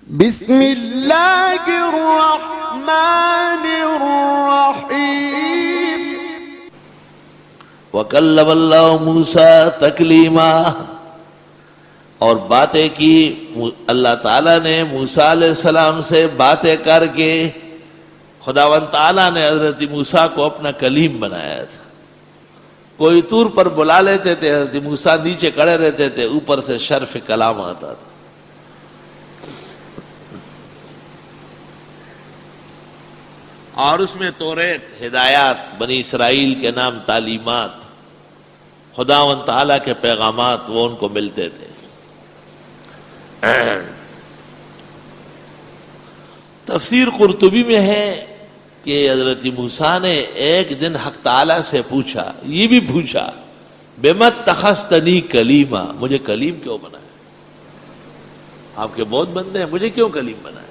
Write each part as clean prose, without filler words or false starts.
بسم اللہ الرحمن الرحیم وَكَلَّمَ اللَّهُ مُوسَىٰ تَكْلِيمًا، اور باتیں کی اللہ تعالیٰ نے موسیٰ علیہ السلام سے باتیں کر کے. خداوند تعالیٰ نے حضرت موسیٰ کو اپنا کلیم بنایا تھا. کوئی طور پر بلا لیتے تھے، حضرت موسیٰ نیچے کھڑے رہتے تھے، اوپر سے شرف کلام آتا تھا. اور اس میں توریت، ہدایات، بنی اسرائیل کے نام تعلیمات، خداوند تعالیٰ کے پیغامات وہ ان کو ملتے تھے. تفسیر قرطبی میں ہے کہ حضرت موسیٰ نے ایک دن حق تعالیٰ سے پوچھا، یہ بھی پوچھا، بِمَ اتَّخَذْتَنِی کلیما، مجھے کلیم کیوں بنایا؟ آپ کے بہت بندے ہیں، مجھے کیوں کلیم بنایا؟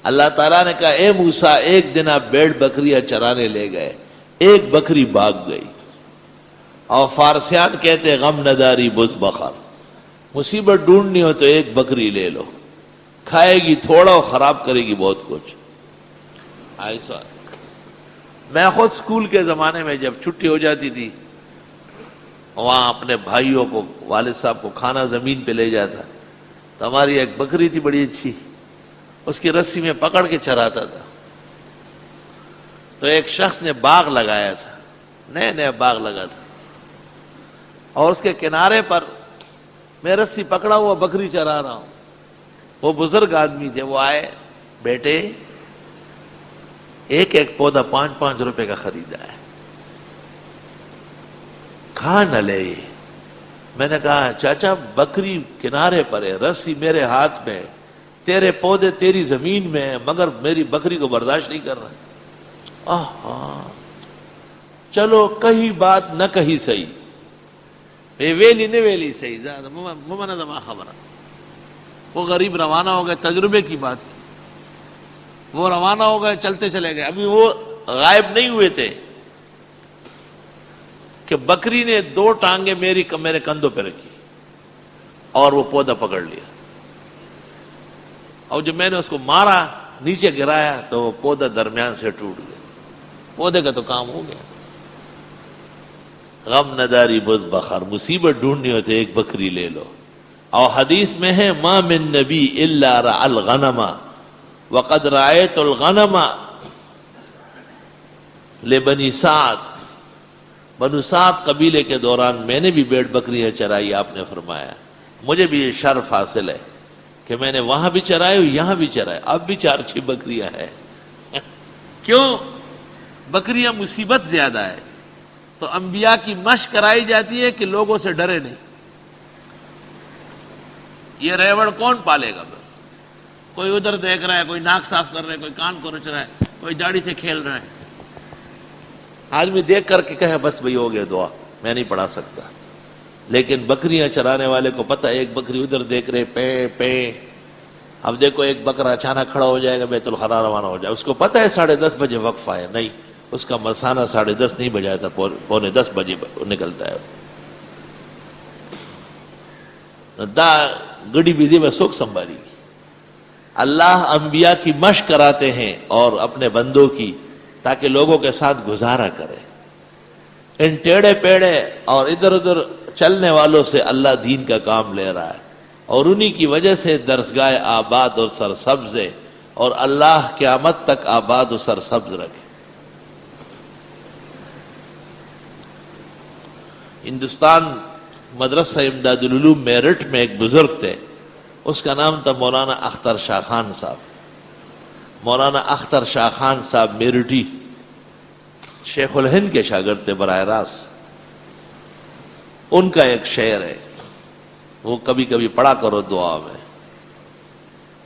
اللہ تعالیٰ نے کہا، اے موسیٰ، ایک دن آپ بیڑ بکریاں چرانے لے گئے، ایک بکری بھاگ گئی. اور فارسیان کہتے غم نداری بز بخر، مصیبت ڈھونڈنی ہو تو ایک بکری لے لو، کھائے گی تھوڑا اور خراب کرے گی بہت کچھ. ایسا میں خود اسکول کے زمانے میں جب چھٹی ہو جاتی تھی، وہاں اپنے بھائیوں کو، والد صاحب کو کھانا زمین پہ لے جاتا، تو ہماری ایک بکری تھی بڑی اچھی، اس کی رسی میں پکڑ کے چراتا تھا. تو ایک شخص نے باغ لگایا تھا، نئے نئے باغ لگا تھا، اور اس کے کنارے پر میں رسی پکڑا ہوا بکری چرا رہا ہوں. وہ بزرگ آدمی تھے، وہ آئے، بیٹے ایک ایک پودا 5-5 روپے کا خریدا ہے، کھا نہ لے. میں نے کہا، چاچا بکری کنارے پر ہے، رسی میرے ہاتھ میں، تیرے پودے تیری زمین میں ہیں، مگر میری بکری کو برداشت نہیں کر رہا. چلو کہیں بات نہ کہی صحیح، ویلی نہ ویلی صحیح، ممنہ دما خبرہ. وہ غریب روانہ ہو گئے، تجربے کی بات تھی. وہ روانہ ہو گئے، چلتے چلے گئے. ابھی وہ غائب نہیں ہوئے تھے کہ بکری نے 2 ٹانگیں میرے کندھوں پہ رکھی اور وہ پودا پکڑ لیا. اور جب میں نے اس کو مارا، نیچے گرایا، تو وہ پودا درمیان سے ٹوٹ گیا. پودے کا تو کام ہو گیا. غم نداری بز بخر، مصیبت ڈھونڈنی ہوتے ایک بکری لے لو. اور حدیث میں ہے، ما من نبی الا رعى الغنم وقد رأيت الغنم لبنی سعد. بنو سعد قبیلے کے دوران میں نے بھی بیڑ بکریاں چرائی. آپ نے فرمایا مجھے بھی یہ شرف حاصل ہے کہ میں نے وہاں بھی چرائے، یہاں بھی چرائے. اب بھی 4-6 بکریاں ہیں. کیوں؟ بکریاں مصیبت زیادہ ہے، تو انبیاء کی مشق کرائی جاتی ہے کہ لوگوں سے ڈرے نہیں. یہ ریوڑ کون پالے گا؟ کوئی ادھر دیکھ رہا ہے، کوئی ناک صاف کر رہا ہے، کوئی کان کو رچ رہا ہے، کوئی داڑھی سے کھیل رہا ہے. آدمی دیکھ کر کے کہے بس بھئی ہو گیا، دعا میں نہیں پڑھا سکتا. لیکن بکریاں چرانے والے کو پتہ، ایک بکری ادھر دیکھ رہے، پے پے. اب دیکھو ایک بکرا اچانک کھڑا ہو جائے گا، بیت الخلا روانہ ہو جائے. اس کو پتہ ہے 10:30 بجے وقفہ ہے. نہیں، اس کا مسانہ 10:30 نہیں بجایا تھا، 9:45 بجے نکلتا ہے. دا گڑی بیدی میں سوکھ سنبھالی. اللہ انبیاء کی مشق کراتے ہیں اور اپنے بندوں کی، تاکہ لوگوں کے ساتھ گزارا کرے. ان ٹیڑے پیڑے اور ادھر ادھر چلنے والوں سے اللہ دین کا کام لے رہا ہے، اور انہی کی وجہ سے درسگاہ آباد اور سرسبز ہے، اور اللہ قیامت تک آباد اور سرسبز رکھے. ہندوستان مدرسہ امداد العلوم میرٹھ میں ایک بزرگ تھے، اس کا نام تھا مولانا اختر شاہ خان صاحب. مولانا اختر شاہ خان صاحب میرٹھی، شیخ الہند کے شاگرد تھے براہ راست. ان کا ایک شعر ہے، وہ کبھی کبھی پڑھا کرو دعا میں.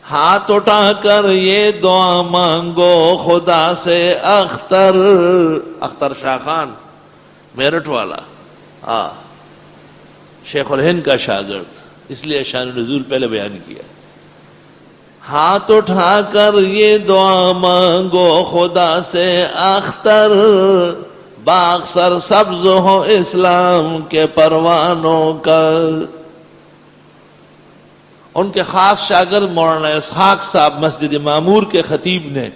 ہاتھ اٹھا کر یہ دعا مانگو خدا سے، اختر شاہ خان میرٹھ والا، شیخ الہند کا شاگرد، اس لیے شان نزول پہلے بیان کیا. ہاتھ اٹھا کر یہ دعا مانگو خدا سے اختر، باغ سر سبز ہو اسلام کے پروانوں کا. ان کے خاص شاگرد مولانا اسحاق صاحب مسجد معمور کے خطیب نے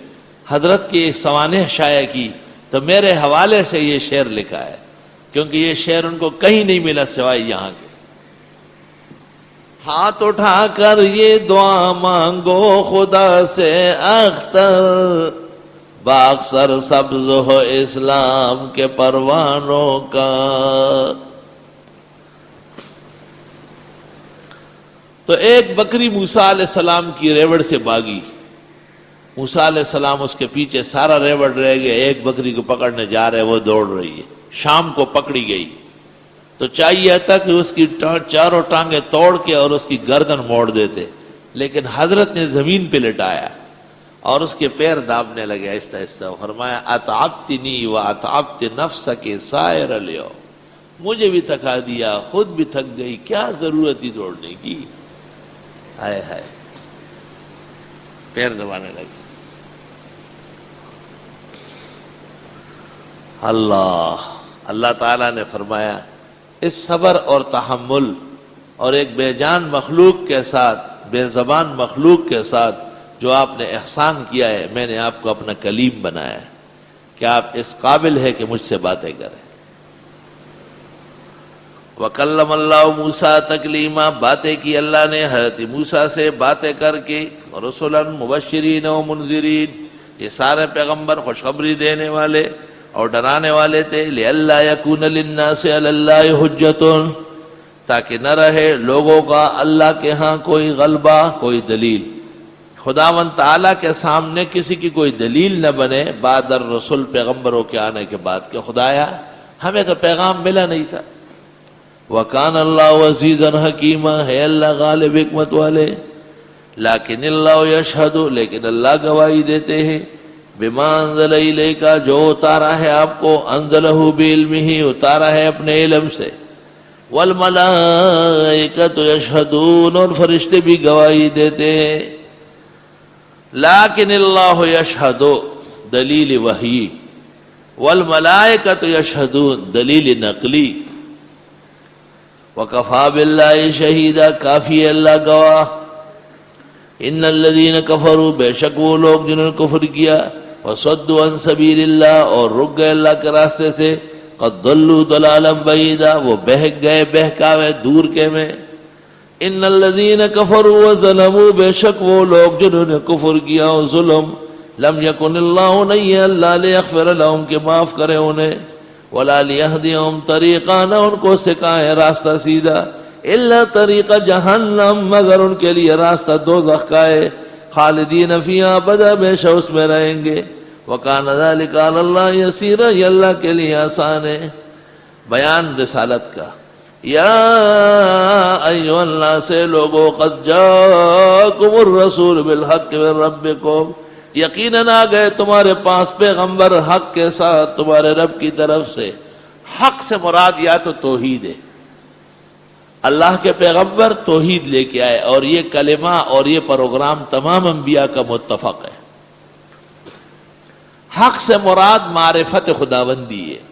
حضرت کی سوانح شائع کی تو میرے حوالے سے یہ شعر لکھا ہے، کیونکہ یہ شعر ان کو کہیں نہیں ملا سوائے یہاں کے۔ ہاتھ اٹھا کر یہ دعا مانگو خدا سے اختر، باغ سر سبز ہو اسلام کے پروانوں کا۔ تو ایک بکری موسیٰ علیہ السلام کی ریوڑ سے بھاگی، موسیٰ علیہ السلام اس کے پیچھے، سارا ریوڑ رہ گیا، ایک بکری کو پکڑنے جا رہے، وہ دوڑ رہی ہے، شام کو پکڑی گئی تو چاہیے تھا کہ اس کی چاروں ٹانگیں توڑ کے اور اس کی گردن موڑ دیتے، لیکن حضرت نے زمین پہ لٹایا اور اس کے پیر دابنے لگے آہستہ آہستہ۔ فرمایا اتعبتنی واتعبت نفسک سائر لیو، مجھے بھی تھکا دیا، خود بھی تھک گئی، کیا ضرورت تھی دوڑنے کی۔ ہائے ہائے، پیر دبانے لگے۔ اللہ تعالیٰ نے فرمایا اس صبر اور تحمل اور ایک بے جان مخلوق کے ساتھ، بے زبان مخلوق کے ساتھ جو آپ نے احسان کیا ہے، میں نے آپ کو اپنا کلیم بنایا ہے کہ آپ اس قابل ہے کہ مجھ سے باتیں کریں۔ وَكَلَّمَ اللَّهُ مُوسَىٰ تَكْلِيمًا، باتیں کی اللہ نے حضرت موسیٰ سے باتیں کر کے، رُسُلًا مُبَشِّرِينَ وَمُنذِرِينَ، یہ سارے پیغمبر خوشخبری دینے والے اور ڈرانے والے تھے، لِأَلَّا يَكُونَ لِلنَّاسِ عَلَى اللَّهِ حُجَّةٌ، تاکہ نہ رہے لوگوں کا اللہ کے ہاں کوئی غلبہ، کوئی دلیل، خداوند تعالیٰ کے سامنے کسی کی کوئی دلیل نہ بنے بعد الرسول، پیغمبروں کے آنے کے بعد کہ خدایا ہمیں تو پیغام ملا نہیں تھا۔ وَكَانَ اللَّهُ عَزِيزًا حَكِيمًا، ہے اللہ غالب حکمت والے۔ لیکن اللہ یشہد، لیکن اللہ گواہی دیتے ہیں، بما انزل الیک، جو اتارا ہے آپ کو، انزلہ بعلمہ، اتارا ہے اپنے علم سے، والملائکۃ یشہدون، اور فرشتے بھی گواہی دیتے ہیں۔ لیکن اللہ یشہد، دلیل وحی، والملائکۃ یشہدون، دلیل نقلی، وَكَفَى بِاللَّهِ شَهِيدًا، کافی ہے اللہ گواہ۔ ان الذین کفروا، بے شک وہ لوگ جنہوں نے کفر کیا، وصدوا عن سبیل اللہ، اور رک گئے اللہ کے راستے سے، قد ضلوا ضلالا بعیدا، وہ بہک گئے بہکاوے دور کے میں۔ ان الذین کفروا وظلموا، بے شک وہ لوگ جنہوں نے کفر کیا اور ظلم، لم یکن اللہ، نہیں ہے اللہ، لیغفر لهم، کہ معاف کرے انہیں، ولا لیہدیہم طریقا، نہ ان کو سکھائے راستہ سیدھا، الا طریق جہنم، مگر ان کے لیے راستہ دوزخ کا ہے، خالدین فیہا ابدا، ہمیشہ اس میں رہیں گے۔ وکان ذلک علی اللہ یسیرا، یہ اللہ کے لیے آسان ہے۔ بیان رسالت کا، یا ایھا الناس، لوگو، قد جاءکم الرسول بالحق من ربکم، یقیناً آ گئے تمہارے پاس پیغمبر حق کے ساتھ تمہارے رب کی طرف سے۔ حق سے مراد یا تو توحید ہے، اللہ کے پیغمبر توحید لے کے آئے، اور یہ کلمہ اور یہ پروگرام تمام انبیاء کا متفق ہے۔ حق سے مراد معرفت خداوندی ہے،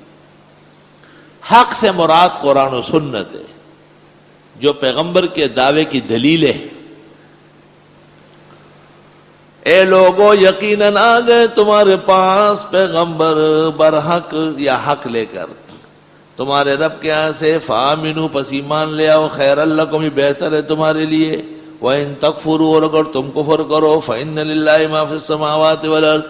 حق سے مراد قرآن و سنت ہے، جو پیغمبر کے دعوے کی دلیل ہے۔ اے لوگو، یقیناً آ گئے تمہارے پاس پیغمبر برحق، یا حق لے کر تمہارے رب کے ہاں سے، فآمنوا، پس ایمان لے آؤ، خیر لکم، یہ بہتر ہے تمہارے لیے، وَإِن تَكْفُرُوا، اور اگر تم کفر کرو، فَإِنَّ لِلَّهِ مَا فِي السَّمَاوَاتِ وَالْأَرْضِ،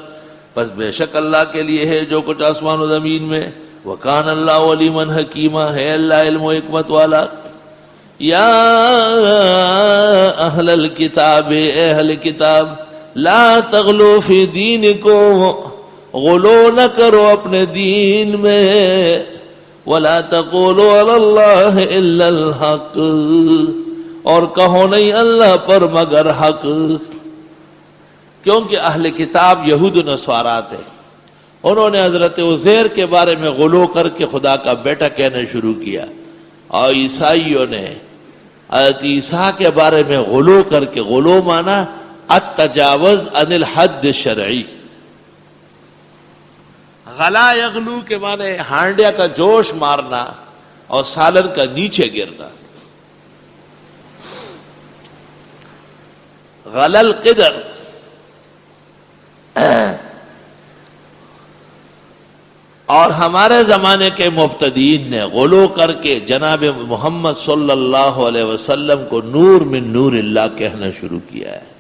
پس بے شک اللہ کے لیے ہے جو کچھ آسمان و زمین میں، وَكَانَ اللَّهُ عَلِيمًا حَكِيمًا، ہے اللہ علم و حکمت والا۔ یا اہل الکتاب، اے اہل کتاب، لا تغلو فی دینکم، غلو نہ کرو اپنے دین میں، ولا تقولوا علی اللہ الا الحق، اور کہو نہیں اللہ پر مگر حق، کیونکہ اہل کتاب یہود و نصارا تھے، انہوں نے حضرت عزیر کے بارے میں غلو کر کے خدا کا بیٹا کہنا شروع کیا، اور عیسائیوں نے حضرت عیسیٰ کے بارے میں غلو کر کے، غلو مانا التجاوز عن الحد الشرعی، غلا یغلو کے معنی ہانڈیا کا جوش مارنا اور سالن کا نیچے گرنا۔ غلل قدر، اور ہمارے زمانے کے مبتدئین نے غلو کر کے جناب محمد صلی اللہ علیہ وسلم کو نور من نور اللہ کہنا شروع کیا ہے۔